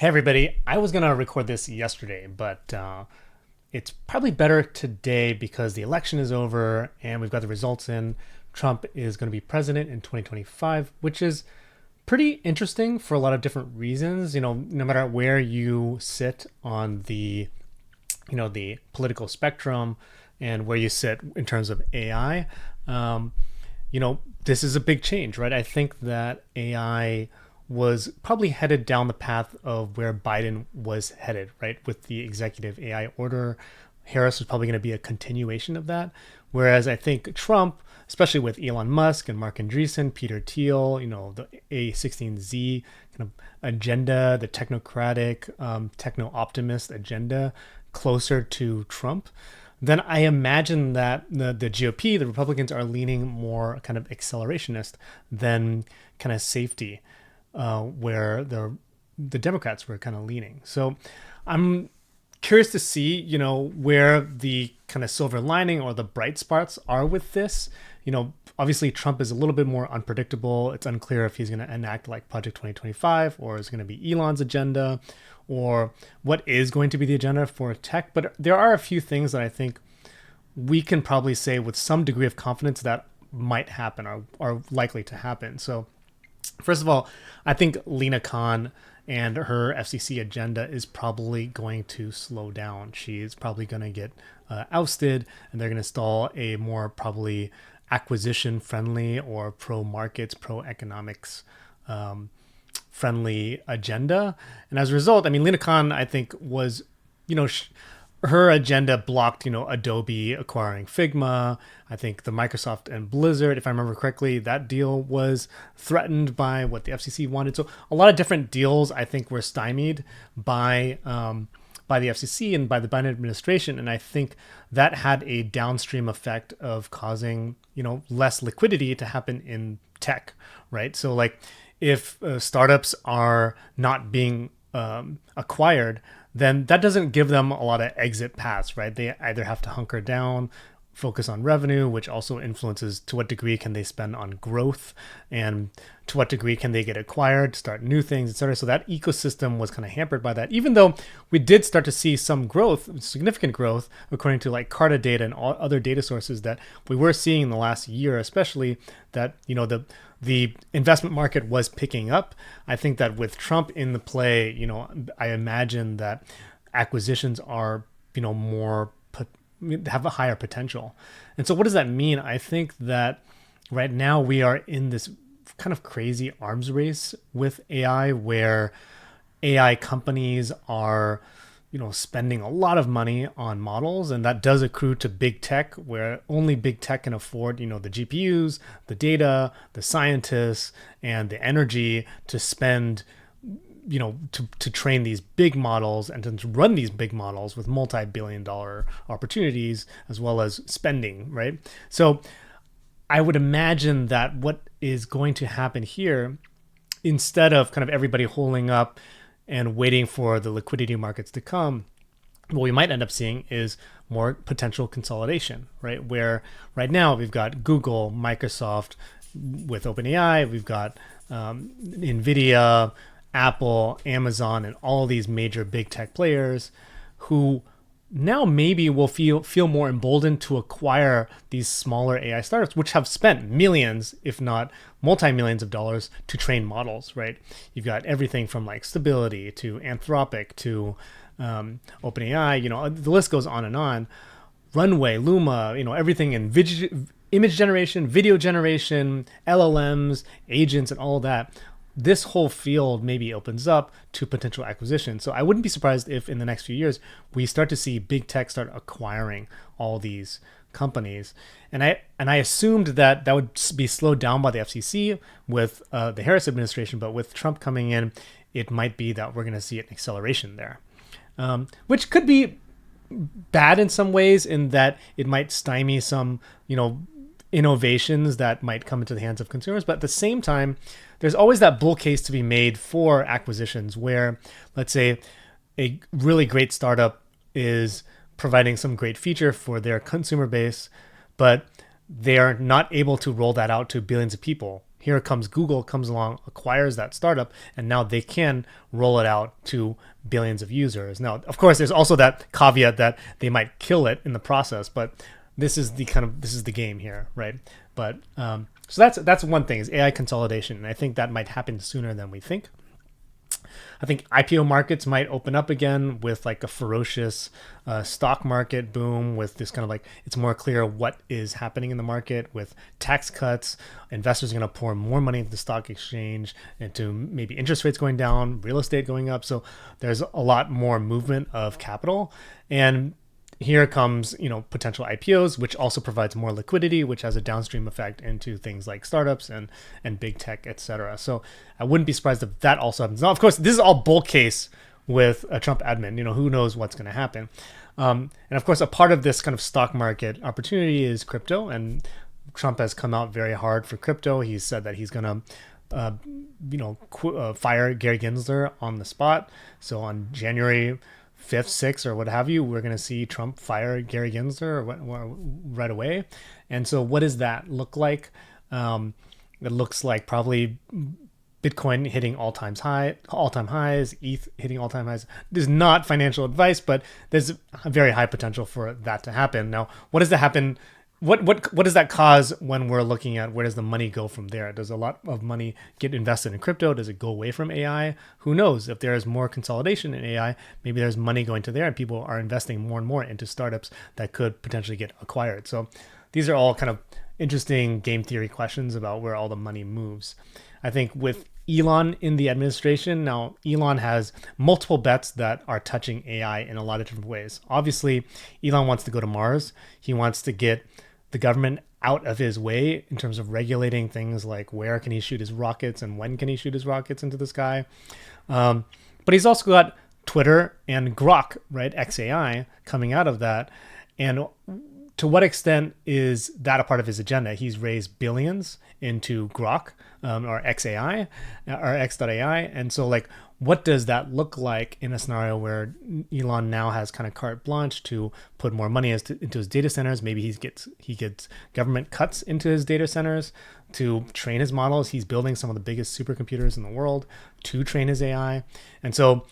Hey everybody, I was gonna record this yesterday, but it's probably better today because the election is over and we've got the results in. Trump is going to be president in 2025, which is pretty interesting for a lot of different reasons. No matter where you sit on the political spectrum and where you sit in terms of AI, this is a big change, right? I think that AI was probably headed down the path of where Biden was headed, right? With the executive AI order, Harris was probably going to be a continuation of that. Whereas I think Trump, especially with Elon Musk and Mark Andreessen, Peter Thiel, the A16Z kind of agenda, the technocratic, techno-optimist agenda, closer to Trump, then I imagine that the GOP, the Republicans, are leaning more kind of accelerationist than kind of safety, where the Democrats were kind of leaning. So I'm curious to see, where the kind of silver lining or the bright spots are with this. Obviously Trump is a little bit more unpredictable. It's unclear if he's going to enact like Project 2025 or is going to be Elon's agenda or what is going to be the agenda for tech. But there are a few things that I think we can probably say with some degree of confidence that might happen or are likely to happen. So first of all, I think Lena Khan and her FCC agenda is probably going to slow down. She's probably going to get ousted, and they're going to install a more probably acquisition friendly or pro markets, pro economics friendly agenda. And as a result, I mean, Lena Khan, I think, was, her agenda blocked, Adobe acquiring Figma. I think the Microsoft and Blizzard, if I remember correctly, that deal was threatened by what the FCC wanted. So a lot of different deals, I think, were stymied by the FCC and by the Biden administration. And I think that had a downstream effect of causing, less liquidity to happen in tech, right? So like if startups are not being acquired, then that doesn't give them a lot of exit paths, right? They either have to hunker down, focus on revenue, which also influences to what degree can they spend on growth and to what degree can they get acquired, start new things, et cetera. So that ecosystem was kind of hampered by that, even though we did start to see some growth, significant growth, according to like Carta data and all other data sources that we were seeing in the last year, especially that, the investment market was picking up. I think that with Trump in the play, I imagine that acquisitions are, more have a higher potential. And so what does that mean? I think that right now we are in this kind of crazy arms race with AI where AI companies are spending a lot of money on models, and that does accrue to big tech, where only big tech can afford, the GPUs, the data, the scientists, and the energy to spend, to train these big models and to run these big models with multi-billion-dollar opportunities as well as spending, right? So I would imagine that what is going to happen here, instead of kind of everybody holding up and waiting for the liquidity markets to come, what we might end up seeing is more potential consolidation, right? Where right now we've got Google, Microsoft with OpenAI, we've got NVIDIA, Apple, Amazon, and all these major big tech players who now maybe will feel more emboldened to acquire these smaller AI startups, which have spent millions, if not multi-millions of dollars to train models, right? You've got everything from like Stability to Anthropic to OpenAI, the list goes on and on. Runway, Luma, everything in image generation, video generation, LLMs, agents, and all of that. This whole field maybe opens up to potential acquisition. So I wouldn't be surprised if in the next few years we start to see big tech start acquiring all these companies. And I assumed that would be slowed down by the FCC with the Harris administration, but with Trump coming in, it might be that we're going to see an acceleration there, which could be bad in some ways, in that it might stymie some, innovations that might come into the hands of consumers. But at the same time, there's always that bull case to be made for acquisitions where, let's say, a really great startup is providing some great feature for their consumer base, but they are not able to roll that out to billions of people here comes Google, comes along, acquires that startup, and now they can roll it out to billions of users. Now, of course, there's also that caveat that they might kill it in the process, but this is the game here, right? But so that's one thing, is AI consolidation, and I think that might happen sooner than we think. I think IPO markets might open up again with like a ferocious stock market boom, with this kind of like, it's more clear what is happening in the market with tax cuts. Investors are going to pour more money into the stock exchange, into maybe interest rates going down, real estate going up. So there's a lot more movement of capital. And here comes, potential IPOs, which also provides more liquidity, which has a downstream effect into things like startups and big tech, etc. So I wouldn't be surprised if that also happens. Now, of course, this is all bull case with a Trump admin. Who knows what's going to happen. And of course, a part of this kind of stock market opportunity is crypto, and Trump has come out very hard for crypto. He's said that he's going to fire Gary Gensler on the spot. So on January 5th, 6th, or what have you, we're going to see Trump fire Gary Gensler right away. And so what does that look like? It looks like probably Bitcoin hitting all-time highs, ETH hitting all-time highs. This is not financial advice, but there's a very high potential for that to happen. Now, what does that happen? What does that cause when we're looking at where does the money go from there? Does a lot of money get invested in crypto? Does it go away from AI? Who knows? If there is more consolidation in AI, maybe there's money going to there, and people are investing more and more into startups that could potentially get acquired. So these are all kind of interesting game theory questions about where all the money moves. I think with Elon in the administration, now Elon has multiple bets that are touching AI in a lot of different ways. Obviously, Elon wants to go to Mars. He wants to get the government out of his way in terms of regulating things like where can he shoot his rockets and when can he shoot his rockets into the sky. But he's also got Twitter and Grok, right? XAI coming out of that. And to what extent is that a part of his agenda? He's raised billions into Grok or XAI or X.AI. And so like, what does that look like in a scenario where Elon now has kind of carte blanche to put more money into his data centers? Maybe he gets government cuts into his data centers to train his models. He's building some of the biggest supercomputers in the world to train his AI. And so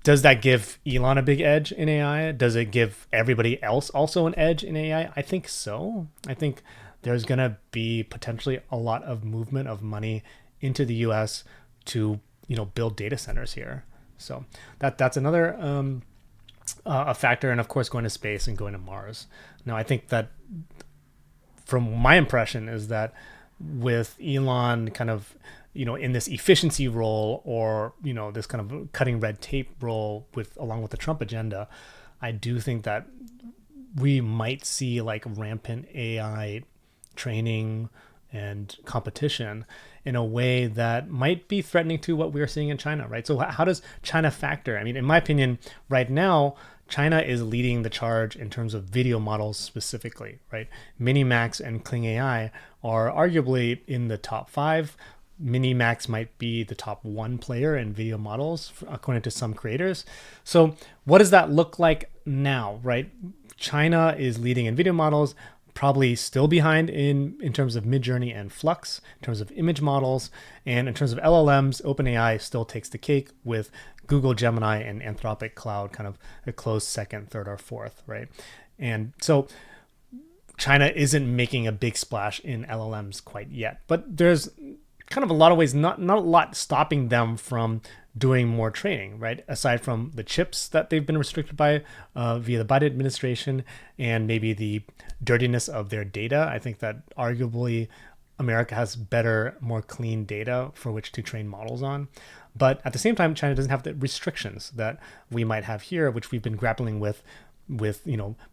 does that give Elon a big edge in AI? Does it give everybody else also an edge in AI? I think so. I think there's going to be potentially a lot of movement of money into the US to build data centers here. So that's another a factor. And of course, going to space and going to Mars. Now, I think that from my impression is that with Elon kind of, in this efficiency role, or, this kind of cutting red tape role along with the Trump agenda, I do think that we might see like rampant AI training and competition in a way that might be threatening to what we're seeing in China, right? So how does China factor? I mean, in my opinion, right now, China is leading the charge in terms of video models specifically, right? Minimax and Kling AI are arguably in the top 5. Minimax might be the top 1 player in video models, according to some creators. So what does that look like now, right? China is leading in video models, probably still behind in terms of Midjourney and Flux, in terms of image models, and in terms of LLMs, OpenAI still takes the cake with Google Gemini and Anthropic Cloud kind of a close second, third, or fourth, right? And so China isn't making a big splash in LLMs quite yet, but there's kind of a lot of ways, not a lot stopping them from doing more training, right? Aside from the chips that they've been restricted by via the Biden administration and maybe the dirtiness of their data. I think that arguably America has better, more clean data for which to train models on. But at the same time, China doesn't have the restrictions that we might have here, which we've been grappling with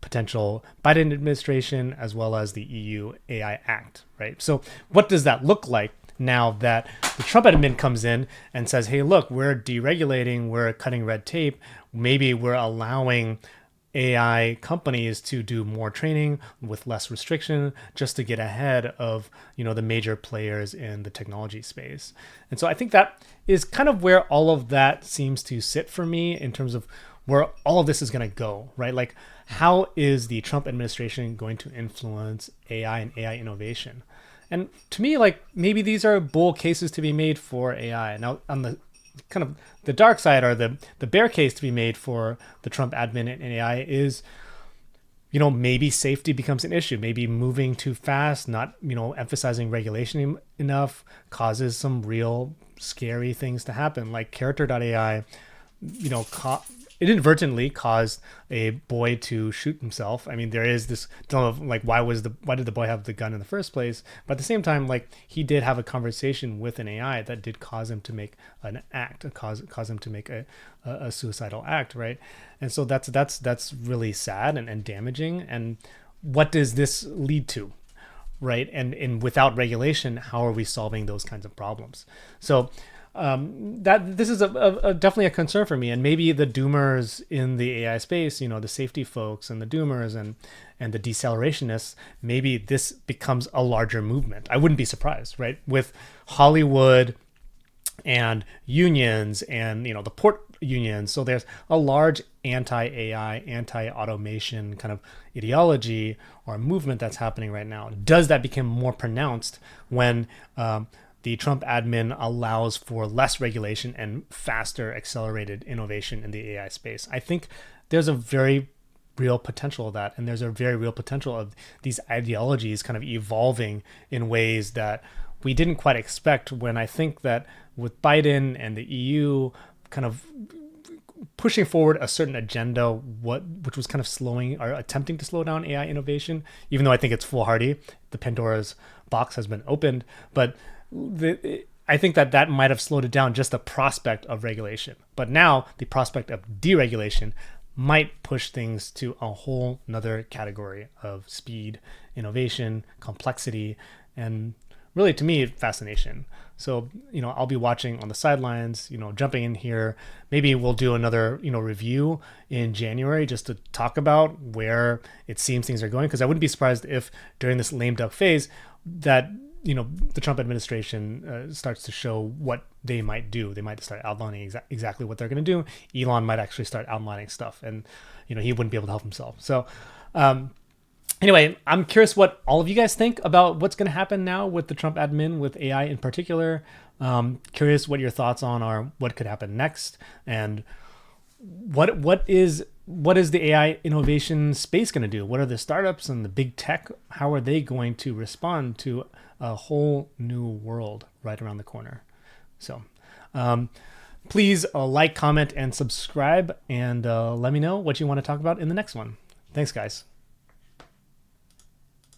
potential Biden administration as well as the EU AI Act, right? So what does that look like now that the Trump admin comes in and says, hey, look, we're deregulating, we're cutting red tape, maybe we're allowing AI companies to do more training with less restriction just to get ahead of, the major players in the technology space. And so I think that is kind of where all of that seems to sit for me in terms of where all of this is going to go, right? Like, how is the Trump administration going to influence AI and AI innovation? And to me, like, maybe these are bull cases to be made for AI. Now, on the kind of the dark side, or the bear case to be made for the Trump admin and AI is, maybe safety becomes an issue. Maybe moving too fast, not, emphasizing regulation enough, causes some real scary things to happen. Like character.ai, it inadvertently caused a boy to shoot himself. I mean, there is this dilemma of like, why did the boy have the gun in the first place? But at the same time, like, he did have a conversation with an AI that did cause him to make an act, cause him to make a suicidal act, right? And so that's really sad and damaging. And what does this lead to? Right. And without regulation, how are we solving those kinds of problems? So that this is definitely a concern for me. And maybe the doomers in the AI space, the safety folks and the doomers and the decelerationist, maybe this becomes a larger movement. I wouldn't be surprised, right? With Hollywood and unions and, the port unions. So there's a large anti-AI, anti-automation kind of ideology or movement that's happening right now. Does that become more pronounced when the Trump admin allows for less regulation and faster accelerated innovation in the AI space? I think there's a very real potential of that. And there's a very real potential of these ideologies kind of evolving in ways that we didn't quite expect, when I think that with Biden and the EU kind of pushing forward a certain agenda, which was kind of slowing or attempting to slow down AI innovation, even though I think it's foolhardy. The Pandora's box has been opened, but I think that might have slowed it down, just the prospect of regulation. But now the prospect of deregulation might push things to a whole nother category of speed, innovation, complexity, and really, to me, fascination. So, I'll be watching on the sidelines, jumping in here. Maybe we'll do another, review in January just to talk about where it seems things are going. Because I wouldn't be surprised if during this lame duck phase that, the Trump administration starts to show what they might do. They might start outlining exactly what they're going to do. Elon might actually start outlining stuff, and, he wouldn't be able to help himself. So, anyway, I'm curious what all of you guys think about what's going to happen now with the Trump admin, with AI in particular. Curious what your thoughts are what could happen next, and what is the AI innovation space going to do? What are the startups and the big tech? How are they going to respond to a whole new world right around the corner? So, please like, comment, and subscribe, and let me know what you want to talk about in the next one. Thanks, guys.